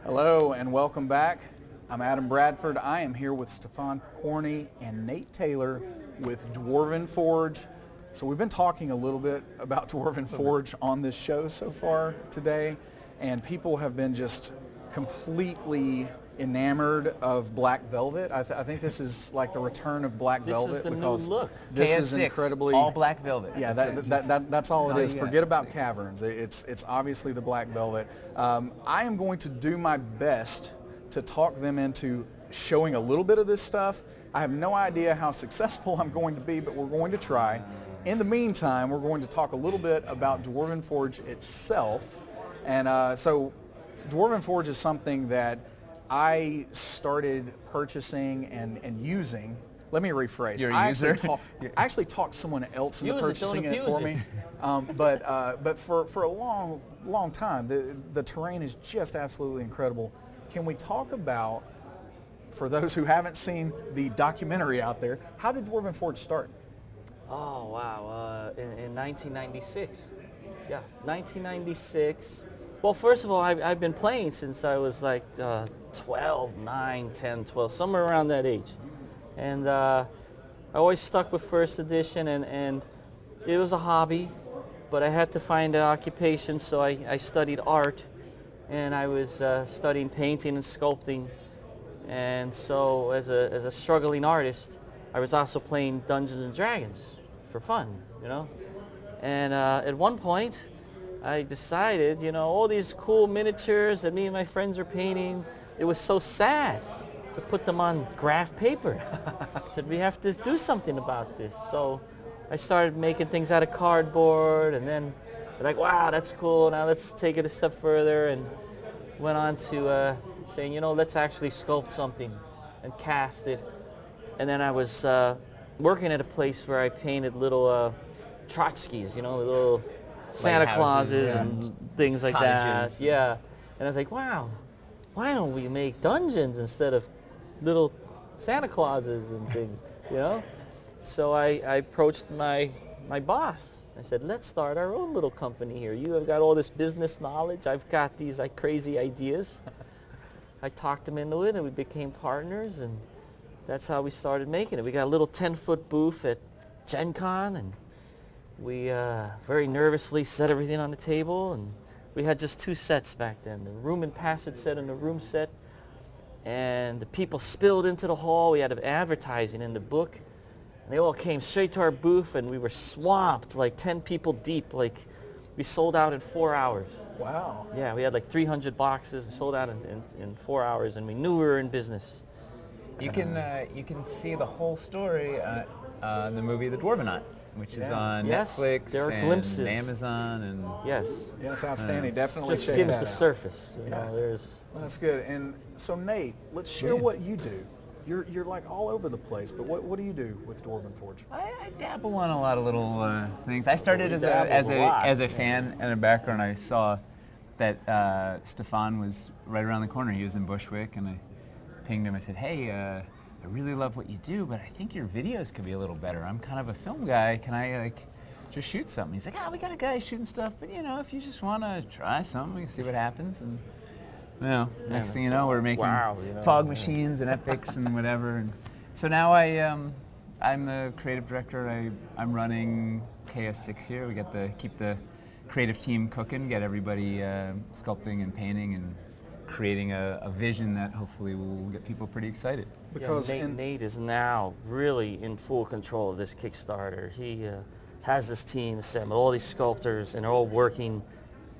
Hello and welcome back. I'm Adam Bradford. I am here with Stefan Corney and Nate Taylor with Dwarven Forge. So we've been talking a little bit about Dwarven Forge on this show so far today, and people have been just completely enamored of Black Velvet. I think this is like the return of Black Velvet. This is the new because look. This KS6, is incredibly all Black Velvet. Yeah, that's all it is. you got. Forget about Caverns. It's obviously the Black Velvet. I am going to do my best to talk them into showing a little bit of this stuff. I have no idea how successful I'm going to be, but we're going to try. In the meantime, we're going to talk a little bit about Dwarven Forge itself. And so Dwarven Forge is something that I started purchasing and using. Let me rephrase. You're a I user? actually talked someone else into Use it, purchasing don't it for abuse me. But for a long time, the terrain is just absolutely incredible. Can we talk about, for those who haven't seen the documentary out there, how did Dwarven Forge start? Oh, wow. In 1996. Yeah, 1996. Well, first of all, I've been playing since I was like 12, 9, 10, 12, somewhere around that age. And I always stuck with first edition, and it was a hobby, but I had to find an occupation, so I studied art, and I was studying painting and sculpting. And so as a struggling artist, I was also playing Dungeons and Dragons for fun, you know. And at one point, I decided, you know, all these cool miniatures that me and my friends are painting, it was so sad to put them on graph paper. I said, we have to do something about this. So I started making things out of cardboard, and then like, wow, that's cool. Now let's take it a step further, and went on to saying, you know, let's actually sculpt something and cast it. And then I was working at a place where I painted little Trotskys, you know, little Santa Clauses and things like Cottages. that. Yeah. And I was like, wow, why don't we make dungeons instead of little Santa Clauses and things, you know? So I approached my boss. I said, let's start our own little company here. You have got all this business knowledge. I've got these like crazy ideas. I talked him into it, and we became partners, and that's how we started making it. We got a little 10-foot booth at Gen Con, and we very nervously set everything on the table, and we had just 2 sets back then, the room and passage set and the room set, and the people spilled into the hall. We had advertising in the book, and they all came straight to our booth, and we were swamped, like 10 people deep. Like, we sold out in 4 hours. Wow. Yeah, we had like 300 boxes, and sold out in 4 hours, and we knew we were in business. You can see the whole story in the movie The Dwarvenaut, which is on Yes, Netflix there are and glimpses. Amazon and Yes. Yeah, it's outstanding. Definitely Just check skims that the out. surface. You know, Yeah. there's That's good. And so Nate, let's share what you do. You're like all over the place, but what do you do with Dwarven Forge? I dabble on a lot of little things. I started We dabble a lot. as a fan and a background. I saw that Stefan was right around the corner. He was in Bushwick, and I pinged him. I said, hey, I really love what you do, but I think your videos could be a little better. I'm kind of a film guy. Can I just shoot something? He's like, we got a guy shooting stuff, but you know, if you just want to try something, we can see what happens. And you know, next thing you know, we're making fog machines and epics and whatever. And so now I'm the creative director. I'm running KS6 here. We got keep the creative team cooking, get everybody sculpting and painting and creating a vision that hopefully will get people pretty excited. Because Nate is now really in full control of this Kickstarter. He has this team assembled, all these sculptors, and they're all working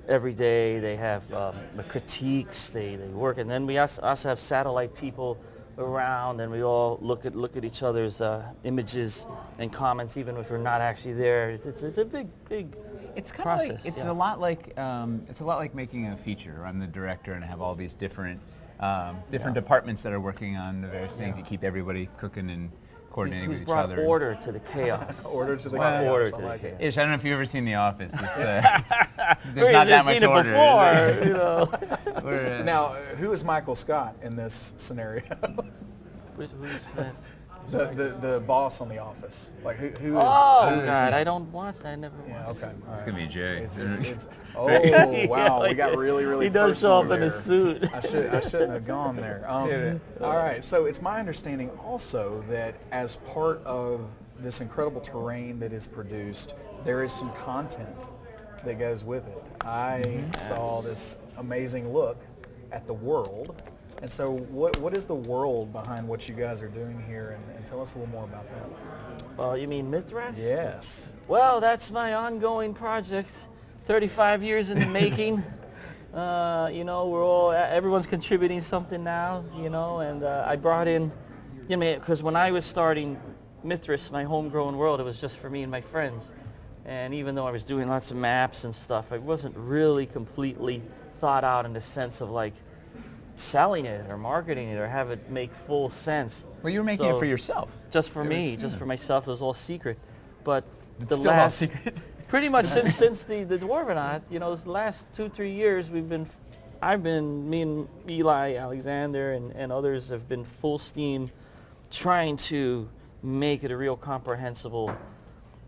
every day. They have the critiques, they work, and then we also have satellite people around, and we all look at each other's images and comments, even if we're not actually there. It's a big It's kind process. of like it's yeah. a lot like making a feature. I'm the director, and I have all these different departments that are working on the various things. You keep everybody cooking and coordinating Who's with each brought other. order to the chaos. order to the Well, chaos. order I to the like it. Ish, I don't know if you've ever seen The Office. It's, We've there's not that much seen it order. before, you know. Now, who is Michael Scott in this scenario? Who's next? The boss on The Office. Like who is? Oh who is God, he? I don't watch. I never Yeah, watched. okay. It's gonna be Jay. Oh wow, we got really He does show up personal in a there. suit. I shouldn't have gone there. All right, so it's my understanding also that as part of this incredible terrain that is produced, there is some content that goes with it. I saw this amazing look at the world. And so what is the world behind what you guys are doing here? And tell us a little more about that. Well, you mean Mithras? Yes. Well, that's my ongoing project. 35 years in the making. You know, everyone's contributing something now, you know, and I brought in, you know, because when I was starting Mithras, my homegrown world, it was just for me and my friends. And even though I was doing lots of maps and stuff, I wasn't really completely thought out in the sense of like selling it or marketing it or have it make full sense. Well, you were making it for yourself. Just for me, just for myself. It was all secret. But It's still all secret. pretty much since the Dwarven, you know, the last 2-3 years, me and Eli, Alexander, and others have been full steam trying to make it a real comprehensible.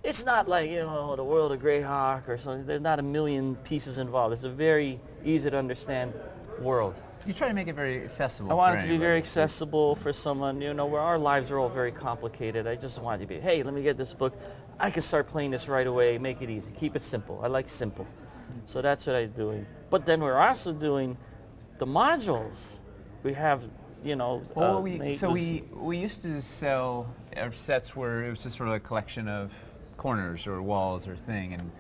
It's not like, you know, the world of Greyhawk or something. There's not a million pieces involved. It's a very easy to understand world. You try to make it very accessible. I want for it to be anybody. very accessible for someone, you know, where our lives are all very complicated. I just want it to be, hey, let me get this book. I can start playing this right away, make it easy, keep it simple. I like simple. So that's what I'm doing. But then we're also doing the modules. We have, you know, Well, we used to sell our sets where it was just sort of a collection of corners or walls or thing, and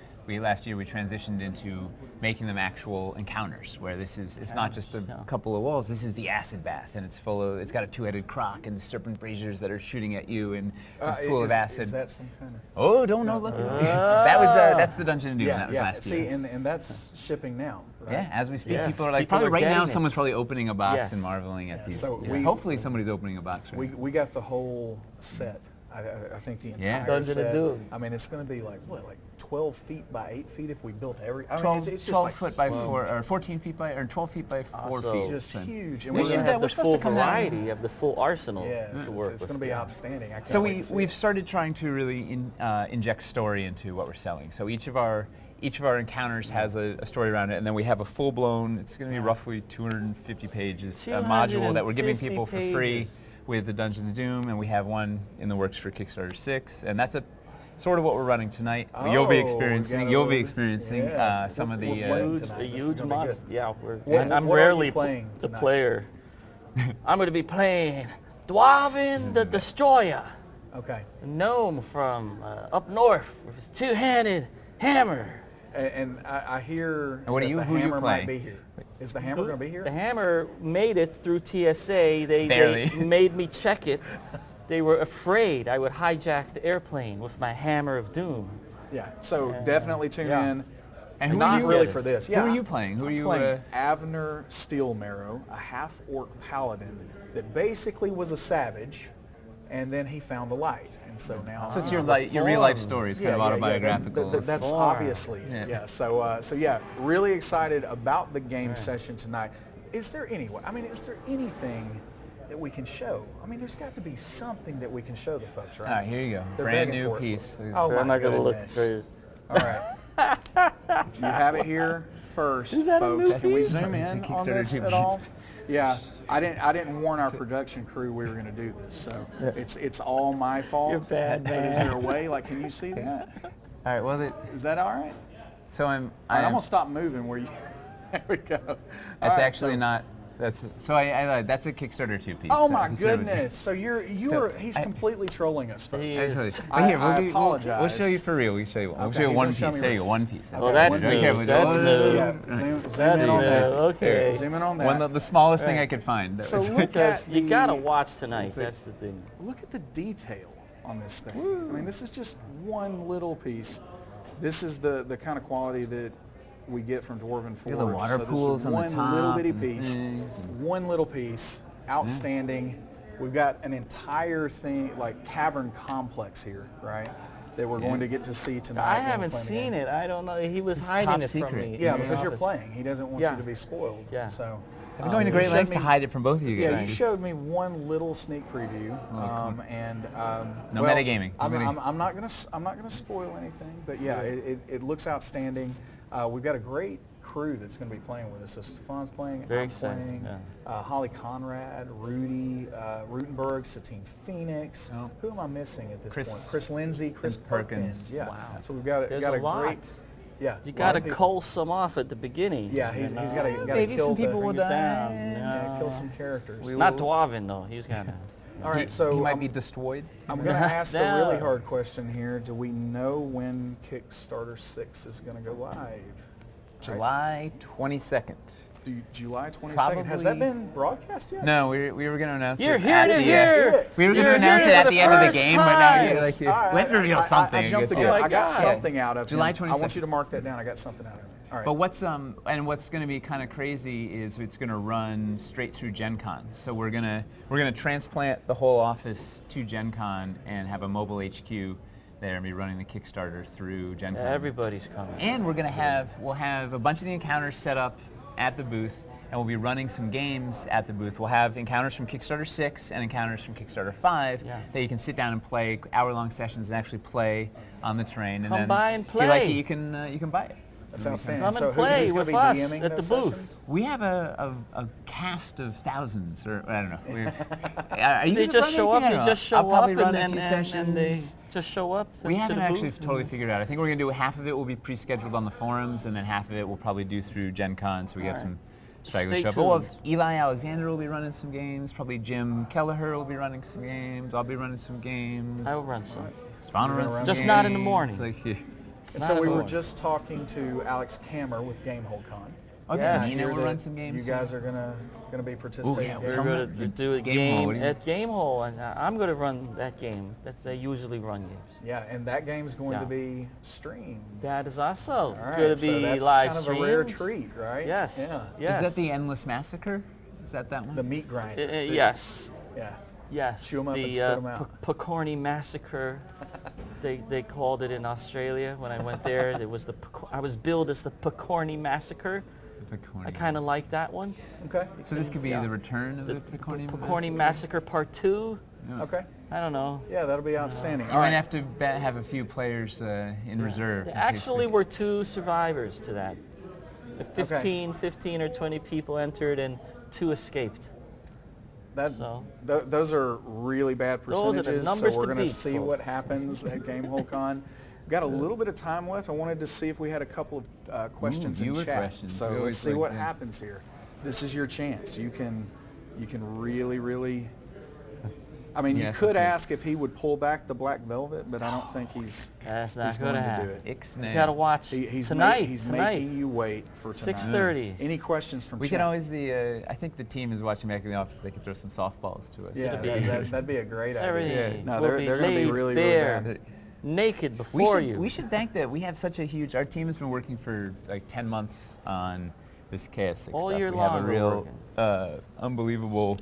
last year we transitioned into making them actual encounters, where it's not just a couple of walls. This is the acid bath, and it's got a two-headed croc and serpent braziers that are shooting at you and full of acid. Is that some kind of? Oh, don't know. That's the Dungeon and Doom. That was last See, year. and that's shipping now, right? Yeah, as we speak, Yes, people are like, people probably are right now getting it. someone's probably opening a box Yes. and marveling at these. So hopefully somebody's opening a box. Right? We got the whole set. I think the entire Yeah. Dungeon and set. Doom. I mean, it's going to be like 12 feet by 8 feet if we built every. I mean, 12, it's just 12 like foot by 4, or 14 feet by, or 12 feet by 4 Also- feet. just So- huge. And We we're should gonna have we're the supposed full to come down. variety. You have the full arsenal Yeah, to it's work going with. to be outstanding. I can't So wait to see we've it. started trying to really inject story into what we're selling. So each of our encounters has a story around it, and then we have a full-blown. It's going to be roughly 250 pages module that we're giving 250 people for free pages. with the Dungeon of Doom, and we have one in the works for Kickstarter 6, and that's sort of what we're running tonight. You'll be experiencing. yes. Some of the. We're playing Huge, tonight. a This is huge gonna be mod. good. Yeah, I'm what are you rarely playing the tonight? player. I'm going to be playing Dwarven the Destroyer, Okay. a gnome from up north with his two-handed hammer. And I hear And what are that you- the who are you hammer might playing? be here. Is the hammer going to be here? The hammer made it through TSA. They Barely. made me check it. They were afraid I would hijack the airplane with my hammer of doom. Yeah. So definitely tune in. And who Not are you really with? for this. Who Yeah. are you playing? Who are I'm you playing Avner Steelmarrow, a half-orc paladin that basically was a savage, and then he found the light, and so now. So it's your real life story. It's kind of autobiographical. That's Form. obviously Yeah. yeah. So yeah, really excited about the game session tonight. Is there anything that we can show? I mean, there's got to be something that we can show the folks, right? All right, here you go. They're Brand begging new for it. piece. Oh I'm my not going to look goodness. very... All right. If you have it here first, Is that a folks, new can we piece? zoom It's a in on Kickstarter this 2 at all? piece. Yeah, I didn't warn our production crew we were going to do this, so it's all my fault. You're bad, But is man. there a way? Like, can you see that? All right. Well, Is that all right? so All right, I'm gonna stop moving. Where you? There we go. All That's right, actually so- not. That's a Kickstarter 2 piece. Oh so my it's sort of a- goodness! So he's completely trolling us, folks. He Actually, is. but here, I we'll apologize. show you for real. We'll show you. We'll Okay, show you he's one gonna show piece. me There you real- go. One piece. Well, that's Right new. here, we'll That's do- new. Yeah, zoom That's in on new. that. Okay. Zoom in on that. The smallest thing I could find. So look Because at you got to the- watch tonight. That's the thing. Look at the detail on this thing. I mean, this is just one little piece. This is the kind of quality that we get from Dwarven Forge. the water so this pools is on the one little top bitty and piece. things and- One little piece. Outstanding. We've got an entire thing, like cavern complex here, right? That we're going to get to see tonight. I when we're haven't playing the seen game. it. I don't know. He was It's hiding top it from secret. me. Yeah, in the because you're office. playing. He doesn't want Yeah. you to be spoiled. Yeah. So I've been going to You great showed lengths to me- hide it from both of you guys. Yeah, you showed me one little sneak preview, No well, metagaming. I'm not gonna spoil anything, but yeah, it looks outstanding. We've got a great crew that's going to be playing with us. So Stefan's playing, Very I'm exciting, playing, Holly Conrad, Rudy Rutenberg, Satine Phoenix. Oh. Who am I missing at this Chris- point? Chris Lindsay, Chris Perkins. Perkins. Yeah. Wow. So we've got There's got a a lot. great. Yeah. You a got lot to of people. cull some off at the beginning. Yeah, he's got to Maybe kill some people the, will bring it die. down. yeah, kill some characters. Not Dwarven though. He's got to. All right, so he might I'm- be destroyed. I'm going to ask the No. really hard question here. Do we know when Kickstarter 6 is going to go live? July 22nd. July 22nd. Has that Probably- been broadcast yet? No, we were going to announce Here, it. here at it is. the Here. We were going to You're announce here it at for the the end of the first game, but now time. you're like, All right, let's reveal something. I jumped the guess. gun. Oh my I got God. something out of July him. I want 22nd. you to mark that down. I got something out of him. All right. But what's going to be kind of crazy is it's going to run straight through Gen Con. So we're gonna transplant the whole office to Gen Con and have a mobile HQ there and be running the Kickstarter through Gen Con. Everybody's coming. And we'll have a bunch of the encounters set up at the booth, and we'll be running some games at the booth. We'll have encounters from Kickstarter 6 and encounters from Kickstarter 5 that you can sit down and play, hour-long sessions and actually play on the train. Come and then by and if you like it, play. you can buy it. That's outstanding. Come so and play who's gonna with be us DMing at the those booth. sessions? We have a cast of thousands, or I don't know. Are you They gonna just run show up. anything? They just I'll show up probably run and a few and they sessions. just show up. We to haven't the actually booth. totally figured out. I think we're going to do half of it will be pre-scheduled on the forums, and then half of it we'll probably do through Gen Con, so we have All some right. straggler Stay show. But we'll have tuned. Eli Alexander will be running some games, probably Jim Kelleher will be running some games, I'll be running some games. I will run some. Svan will run some Just not in the games. morning. Like, And Not so at we were all. just talking to Alex Kammer with Gamehole Con. okay, Yes. I Nina hear will that run some games. You guys are gonna be participating. yeah, in we're We're Come Gamehole. going on. to do a Game Hall, game what do you- at Game Hall, and I'm going to run that game. They usually run games. Yeah, and that game's going to Yeah. be streamed. That is also All right, going to so be that's live kind of a rare streamed. treat, right? Yes. Yeah. Yes. Is that the Endless Massacre? Is that one? The meat grinder. Yes. Yeah. Yes. Chew 'em up and the spit 'em out. Picorni Massacre. They called it in Australia when I went there. It was I was billed as the Picorni Massacre. I kind of like that one. Okay. So this could be Yeah. the return of the Picorni Picorni Massacre Part 2. Okay. I don't know. Yeah, that'll be outstanding. You All might right. have to have a few players in reserve. There in case actually we- were 2 survivors to that. 15 or 20 people entered and 2 escaped. That, So- those are really bad Those are the percentages, numbers so we're to going to beat, see folks. what happens at Gamehole Con. We've got a little bit of time left. I wanted to see if we had a couple of questions in viewer chat. questions. So We let's always see like what that. happens here. This is your chance. You can really. I mean, you Yes, could okay. ask if he would pull back the black velvet, but I don't think he's That's not he's going going to to do happen. it. You Ixnay. got to watch He's tonight. he's tonight. making you wait for tonight. 6:30. Any questions from We chat? can always I think the team is watching back in the office. They could throw some softballs to us. Yeah, be- that'd be a great idea. Everything No, will they're be going to be laid really bare, bad. naked We before should, you. we should thank that we have such a huge. Our team has been working for like 10 months on this KS6 All stuff. year we have long a we're real working. unbelievable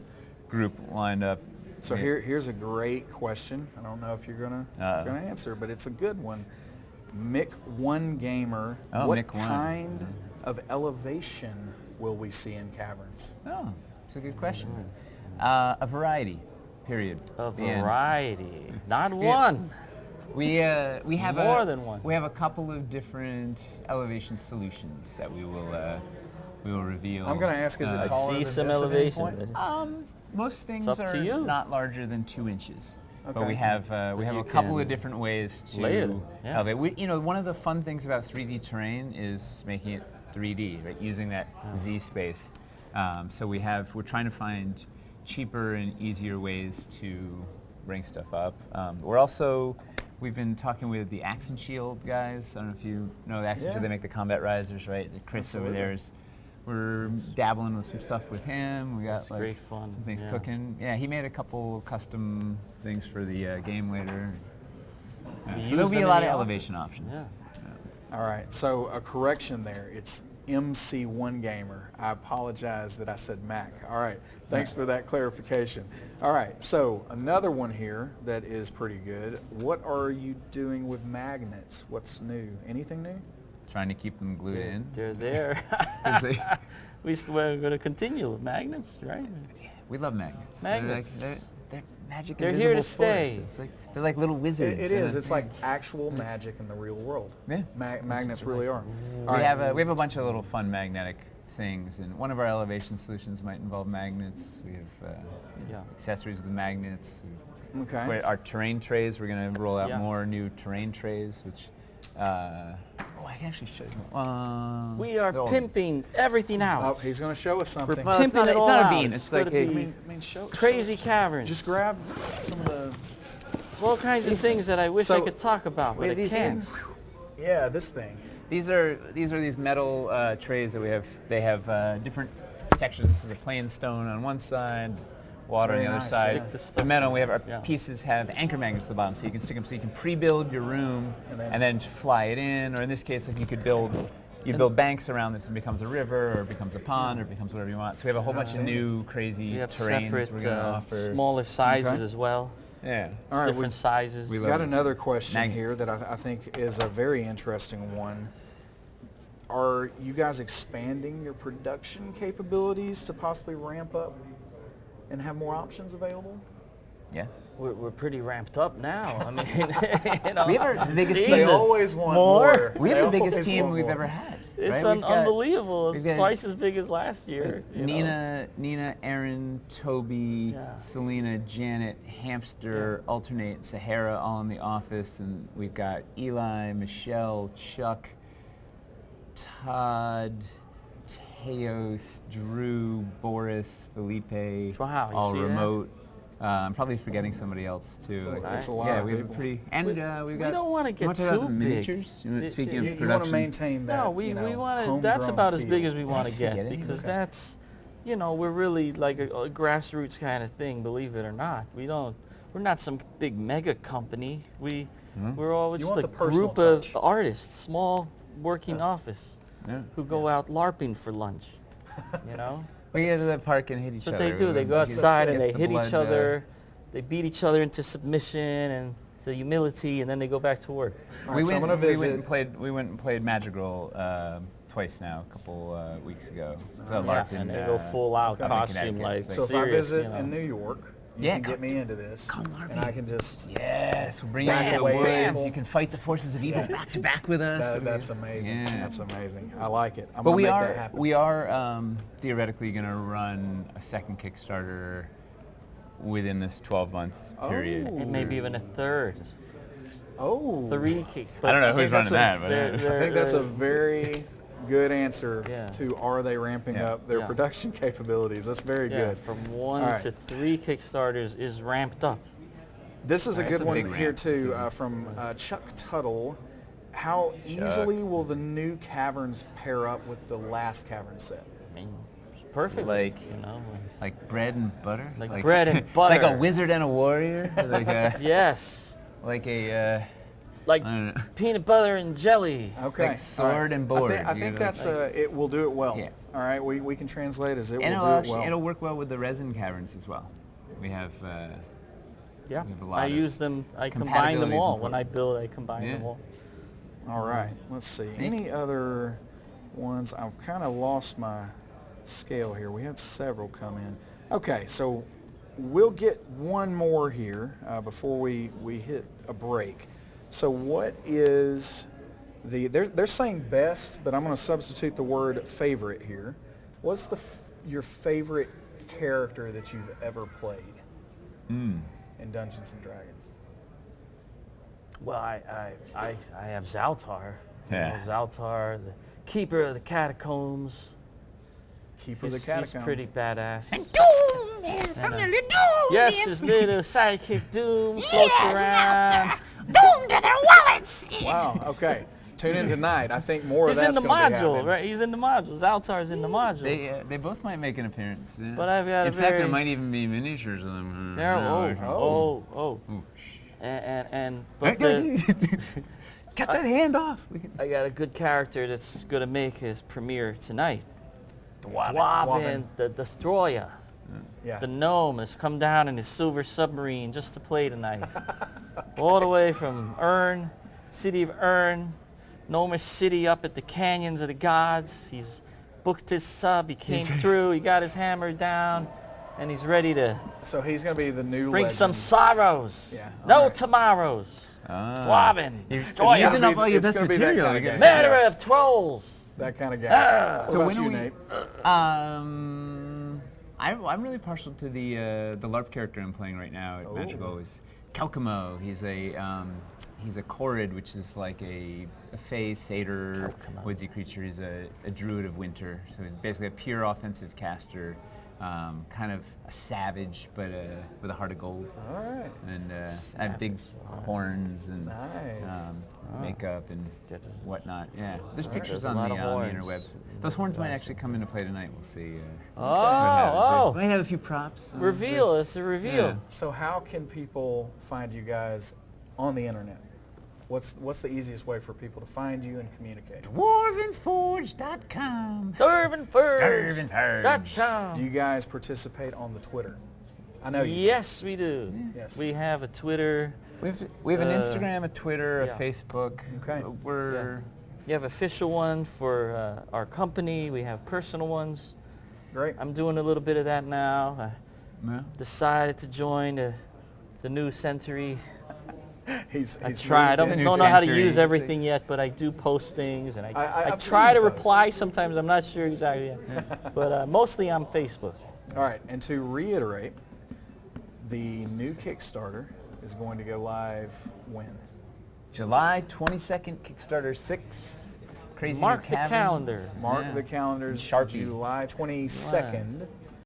group lined up. So Yeah. here's a great question. I don't know if you're gonna answer, but it's a good one. Mick One Gamer, Oh, what Mick One. kind of elevation will we see in Caverns? Oh, it's a good question. A variety. Period. A The end. variety, not one. We have More than one. We have a couple of different elevation solutions that we will reveal. I'm gonna ask, is it I taller see than some this at any elevation. point? Most things up are to you. not larger than 2 inches. But Okay. we have a you couple can of different ways to lay it, yeah. elevate. One of the fun things about 3D terrain is making it 3D, right? Using that Z space. So we're trying to find cheaper and easier ways to bring stuff up. We've been talking with the Axe and Shield guys. I don't know if you know the Axe and Yeah. Shield. They make the combat risers, right? Chris Absolutely. over there is. We're dabbling with some stuff with him. We got That's great fun, some things yeah. cooking. Yeah, he made a couple custom things for the game later. You So use there'll be them a in lot the of office? elevation options. Yeah. All right. So a correction there. It's MC1 Gamer. I apologize that I said Mac. All right. Thanks for that clarification. All right. So another one here that is pretty good. What are you doing with magnets? What's new? Anything new? trying to keep them glued in. They're there. 'Cause they- We're going to continue with magnets, right? we love magnets. Magnets. They're magic. They're here to invisible force. stay. It's like, they're like little wizards. It is. It's like actual magic in the real world. Yeah. Magnets really are. We have a bunch of little fun magnetic things, and one of our elevation solutions might involve magnets. We have accessories with magnets. Okay. Our terrain trays, we're going to roll out Yeah. more new terrain trays, which, I can actually show you. We are they're all- pimping everything out. Oh, he's going to show us something. Well, it's pimping not, it it's all not out. a bean. It's It's like gonna a, be show Crazy us. Caverns. Just grab some of the. all kinds of things that I wish I So- could talk about, but I these can't. things? Yeah, this thing. These are these metal trays that we have. They have different textures. This is a plain stone on one side, water Very on the other nice. side. Stick the The stuff metal. in. We have our Yeah. pieces have anchor magnets at the bottom, so you can stick them. So you can pre-build your room And and then fly it in. Or in this case, if you could build. You build banks around this and it becomes a river or it becomes a pond or it becomes whatever you want. So we have a whole bunch of new crazy We have terrains separate, we're going to offer. smaller sizes Okay. as well. Yeah. All right, Different sizes. we we love got it. another question Magnets. here that I think is a very interesting one. Are you guys expanding your production capabilities to possibly ramp up and have more options available? Yes. We're pretty ramped up now. I mean, you know, We have the biggest Jesus. team. They always want More? more. We They have the biggest always team want we've more. ever had. It's right? We've got- unbelievable. we've It's got- twice as big as last year. you know. Nina, Aaron, Toby, Yeah. Selena, Janet, Hamster, Alternate, Sahara, all in the office, and we've got Eli, Michelle, Chuck, Todd, Teos, Drew, Boris, Felipe, Wow, you all see that? remote. I'm probably forgetting somebody else too. That's a lot Yeah, of we have a people. pretty, and we've got. we don't wanna get you want to talk about too the big. miniatures? Speaking You of You want production, to maintain that. No, we want to. homegrown That's about as big feel. as we want to get forget it? because Okay. that's, we're really like a grassroots kind of thing. Believe it or not, we're not some big mega company. We're all You just want a the personal group of touch. artists, small working office Yeah. who go out LARPing for lunch. You know, We go to the park and hit each that's what other. they do. They go Get- outside and get they the hit each blood, other. They beat each other into submission and to humility, and then they go back to work. All right, so I'm gonna we visit. went and played Madrigal twice now, a couple weeks ago. It's a Yeah, LARP in, and they go full out up in costume Connecticut. like It's So if I serious, visit you know. in New York, you Yeah, can come- get me into this, and I can just. Yes, we'll bring you Back into the away, woods. people. You can fight the forces of evil back to back with us. That's amazing. Yeah. That's amazing. I like it. I'm But gonna we make are that happen. theoretically going to run a second Kickstarter within this 12-month period. Oh. And maybe even a third. Oh. 3 kick. I don't know think who's running that's that, but they're- I think that's a very good answer Yeah. to are they ramping Yeah. up their Yeah. production capabilities. That's very Yeah, good. from 1 All right. to 3 Kickstarters is ramped up. This is a That's good a one big here ramp. too from Chuck Tuttle. How easily will the new Caverns pair up with the last Cavern set? I mean, it's perfect. Like- you know. like bread and butter? Like bread and butter. Like a wizard and a warrior? Like a, Yes. like a Like I don't know. peanut butter and jelly. Okay. Like sword and board, I you think know, that's like- it will do it well. Yeah. All right. We can translate as it and will do it well. it'll work well with the resin caverns as well. We have Yeah. We have a lot I of use them. I combine them compatibility is all. When I important. build, I combine them Yeah. all. All right. Let's see. Any other ones? I've kind of lost my scale here. We had several come in. Okay, so we'll get one more here before we hit a break. So what is they're saying best, but I'm going to substitute the word favorite here. What's your favorite character that you've ever played in Dungeons and Dragons? Well, I have Zaltar. You Yeah. know, Zaltar, the keeper of the catacombs. Keeper of the He's Catacombs. pretty badass. Doom is from the Doom. Yes, his little sidekick Doom floats Yes, around. master. Doom to their wallets. Wow. Okay. Tune in tonight. I think more He's of in that's the going to be module, happening. right? He's in the module. Zaltar's in the module. they both might make an appearance. Yeah. But I've got a in fact, there very- might even be miniatures of them. There, Oh. oh. Ooh, But Cut that hand off. We can- I got a good character that's gonna make his premiere tonight. Dwarven. Dwarven, the destroyer. Yeah. The gnome has come down in his silver submarine just to play tonight. All the way from City of Earn, Gnomish City up at the Canyons of the Gods. He's booked his sub. He came through. He got his hammer down, and he's ready to So he's going to be the new bring legend. some sorrows. Yeah, No alright. tomorrows. Dwarven. You're Destroyer. using up all your it's best gonna be that material. kind of to game. get- Murderer of trolls. That kind of game. Ah. What So about when you, are we- Nate? I'm really partial to the LARP character I'm playing right now at Magical. Is Kelkamo. He's a Korrid, which is like a fae, satyr, Kelkamo. woodsy creature. He's a druid of winter, so he's basically a pure offensive caster, kind of a savage, but with a heart of gold. All right. And I have big horns and Nice. makeup and whatnot. Yeah, there's pictures There's on a the, lot of on the horns. interwebs. Those horns might actually come into play tonight. We'll see. Oh, Might have a few props. reveal. It's a reveal. Yeah. So how can people find you guys on the internet? What's the easiest way for people to find you and communicate? Dwarvenforge.com. Dwarvenforge.com. Do you guys participate on the Twitter? I know you. Yes, we do. Yes. We have a Twitter. We have an Instagram, a Twitter, yeah. a Facebook. Okay. We're You have official one for our company. We have personal ones. Great. I'm doing a little bit of that now. I yeah. decided to join the new century. He's I tried. I don't New know how to century. use everything yet, but I do post things, and I I've try seen to you post. reply sometimes. I'm not sure exactly yet. But mostly I'm Facebook. All right. And to reiterate, the new Kickstarter is going to go live when? July 22nd, Kickstarter 6. Crazy Mark New the Caverns. calendar. Mark Yeah. the calendars. Sharpie. July 22nd.